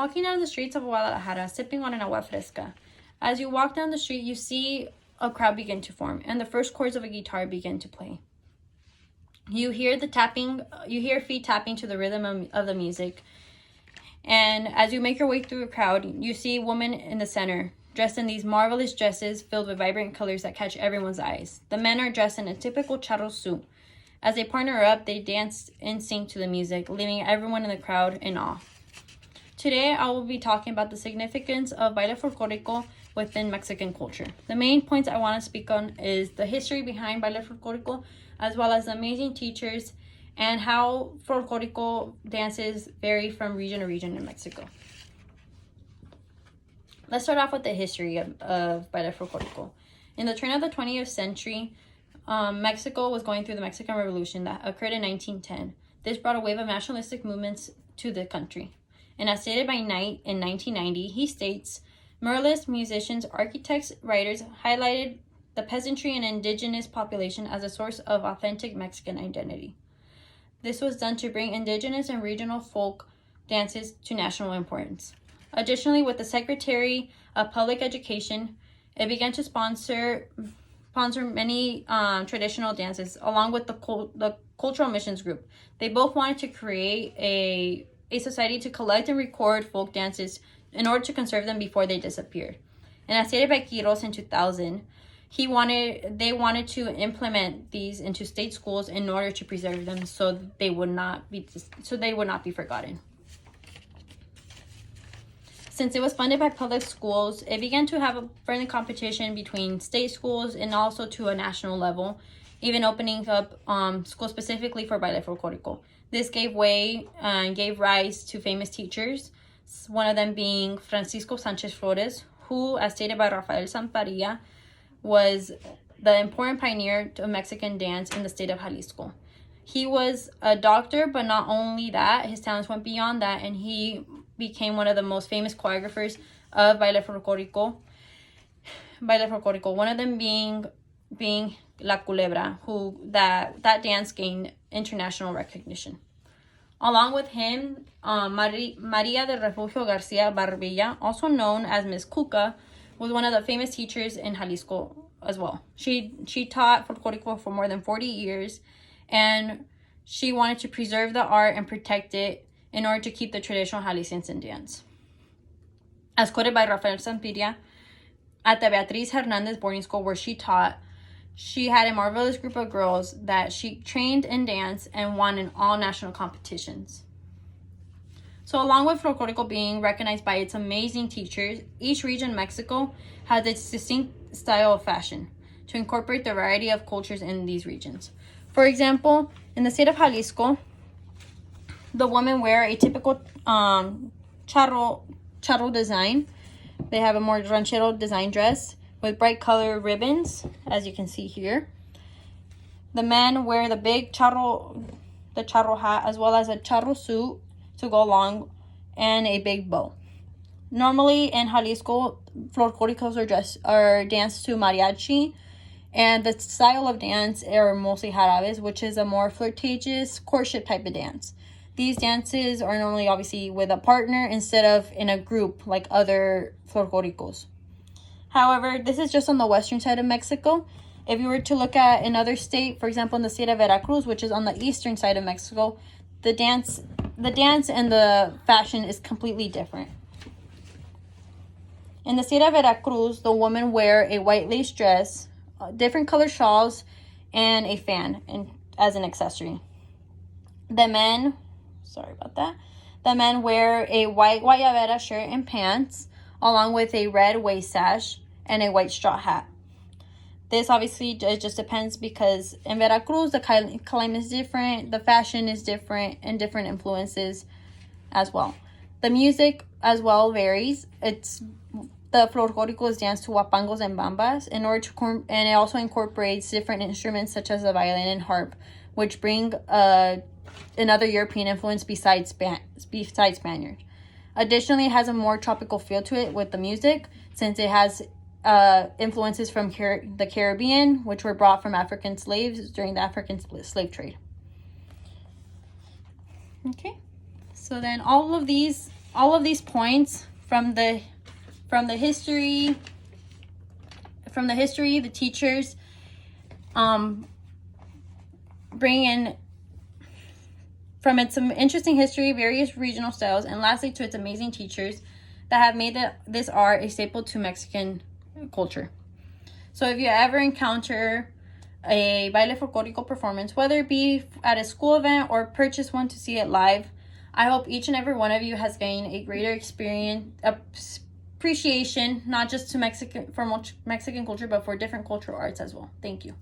Walking down the streets of Guadalajara, sipping on an agua fresca. As you walk down the street, you see a crowd begin to form, and the first chords of a guitar begin to play. You hear feet tapping to the rhythm of the music. And as you make your way through the crowd, you see a woman in the center, dressed in these marvelous dresses filled with vibrant colors that catch everyone's eyes. The men are dressed in a typical charro suit. As they partner up, they dance in sync to the music, leaving everyone in the crowd in awe. Today, I will be talking about the significance of baile folclórico within Mexican culture. The main points I want to speak on is the history behind baile folclórico, as well as the amazing teachers and how folclórico dances vary from region to region in Mexico. Let's start off with the history of baile folclórico. In the turn of the 20th century, Mexico was going through the Mexican Revolution that occurred in 1910. This brought a wave of nationalistic movements to the country. And as stated by Knight in 1990, he states, "Muralists, musicians, architects, writers highlighted the peasantry and indigenous population as a source of authentic Mexican identity. This was done to bring indigenous and regional folk dances to national importance. Additionally, with the Secretary of Public Education, it began to sponsor many traditional dances, along with the Cultural Missions Group. They both wanted to create a society to collect and record folk dances in order to conserve them before they disappeared. And as stated by Quiros in 2000, they wanted to implement these into state schools in order to preserve them so they would not be forgotten. Since it was funded by public schools, it began to have a friendly competition between state schools and also to a national level, even opening up schools specifically for baile folclórico. This gave way and gave rise to famous teachers, one of them being Francisco Sanchez Flores, who, as stated by Rafael Sanparilla, was the important pioneer of Mexican dance in the state of Jalisco. He was a doctor, but not only that, his talents went beyond that, and he became one of the most famous choreographers of baile folclórico. One of them being La Culebra, who that dance gained international recognition. Along with him, Maria del Refugio Garcia Barbilla, also known as Miss Cuca, was one of the famous teachers in Jalisco as well. She taught folclórico for more than 40 years, and she wanted to preserve the art and protect it in order to keep the traditional Jalisciense in dance. As quoted by Rafael Sanparilla, at the Beatriz Hernandez boarding school where she taught, she had a marvelous group of girls that she trained in dance and won in all national competitions. So along with folclórico being recognized by its amazing teachers, each region in Mexico has its distinct style of fashion to incorporate the variety of cultures in these regions. For example, in the state of Jalisco, the women wear a typical charro design. They have a more ranchero design dress with bright color ribbons, as you can see here. The men wear the big charro hat, as well as a charro suit to go along, and a big bow. Normally in Jalisco, folclóricos are danced to mariachi, and the style of dance are mostly jarabes, which is a more flirtatious courtship type of dance. These dances are normally obviously with a partner instead of in a group like other folclóricos. However, this is just on the western side of Mexico. If you were to look at another state, for example, in the state of Veracruz, which is on the eastern side of Mexico, the dance and the fashion is completely different. In the state of Veracruz, the women wear a white lace dress, different color shawls, and a fan as an accessory. The men wear a white guayabera shirt and pants, along with a red waist sash and a white straw hat. This obviously it just depends because in Veracruz, the climate is different, the fashion is different, and different influences as well. The music as well varies. The folclórico is danced to huapangos and bambas and it also incorporates different instruments such as the violin and harp, which bring another European influence besides Spaniard. Additionally, it has a more tropical feel to it with the music, since it has influences from the Caribbean, which were brought from African slaves during the African slave trade. Okay, so then all of these all of these points from the history, the teachers, bring in from its some interesting history, various regional styles, and lastly to its amazing teachers that have made this art a staple to Mexican culture. So if you ever encounter a baile folklorico performance, whether it be at a school event or purchase one to see it live, I hope each and every one of you has gained a greater experience, appreciation, not just to Mexican culture, but for different cultural arts as well. Thank you.